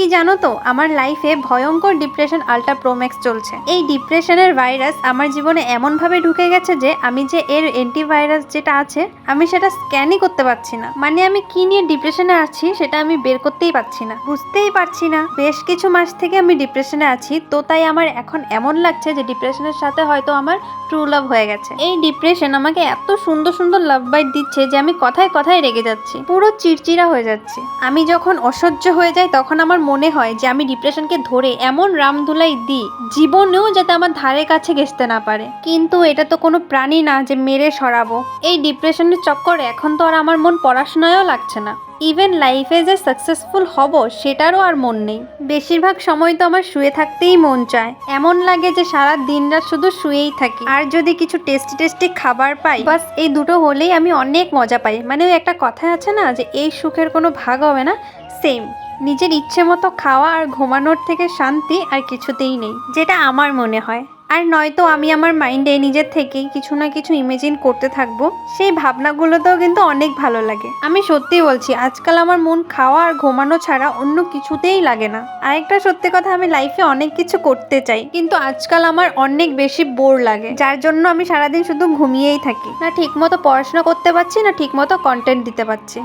কি জানো তো, আমার লাইফে ভয়ঙ্কর ডিপ্রেশন আল্ট্রা প্রোম্যাক্স চলছে। এই ডিপ্রেশনের ভাইরাস আমার জীবনে এমন ভাবে ঢুকে গেছে যে আমি যে এর অ্যান্টিভাইরাস যেটা আছে আমি সেটা স্ক্যানই করতে পারছি না। মানে আমি কি নিয়ে ডিপ্রেশনে আছি সেটা আমি বের করতেই পারছি না, বুঝতেই পারছি না। বেশ কিছু মাস থেকে আমি ডিপ্রেশনে আছি, তো তাই আমার এখন এমন লাগছে যে ডিপ্রেশনের সাথে হয়তো আমার ট্রু লাভ হয়ে গেছে। এই ডিপ্রেশন আমাকে এত সুন্দর সুন্দর লাভ বাইট দিচ্ছে যে আমি কথায় কথায় রেগে যাচ্ছি, পুরো চিড়চিড়া হয়ে যাচ্ছি। আমি যখন অসহ্য হয়ে যাই তখন আমার মনে হয় যে আমি ডিপ্রেশনকে ধরে এমন রামধুলাই দিই জীবনেও যাতে আমার ধারে কাছে ঘেঁষতে না পারে। কিন্তু এটা তো কোনো প্রাণী না যে মেরে সরাবো। এই ডিপ্রেশনের চক্করে এখন তো আর আমার মন পড়াশোনায়ও লাগছে না, ইভেন লাইফে যে সাকসেসফুল হব সেটারও আর মন নেই। বেশিরভাগ সময় তো আমার শুয়ে থাকতেই মন চায়, এমন লাগে যে সারা দিন রাত শুধু শুয়েই থাকি। আর যদি কিছু টেস্টি টেস্টি খাবার পাই, বাস এই দুটো হলেই আমি অনেক মজা পাই। মানে ওই একটা কথা আছে না যে এই সুখের কোনো ভাগ হবে না, সেম। নিজের ইচ্ছে মতো খাওয়া আর ঘুমানোর থেকে শান্তি আর কিছুতেই নেই, যেটা আমার মনে হয়। আর নয়তো আমি আমার মাইন্ডে নিজের থেকেই কিছু না কিছু ইমেজিন করতে থাকবো, সেই ভাবনাগুলোতেও কিন্তু অনেক ভালো লাগে। আমি সত্যি বলছি, আজকাল আমার মন খাওয়া আর ঘুমানো ছাড়া অন্য কিছুতেই লাগে না। আরেকটা সত্যি কথা, আমি লাইফে অনেক কিছু করতে চাই, কিন্তু আজকাল আমার অনেক বেশি বোর লাগে, যার জন্য আমি সারাদিন শুধু ঘুমিয়েই থাকি। না ঠিক মতো পড়াশোনা করতে পারছি, না ঠিক মতো কন্টেন্ট দিতে পারছি।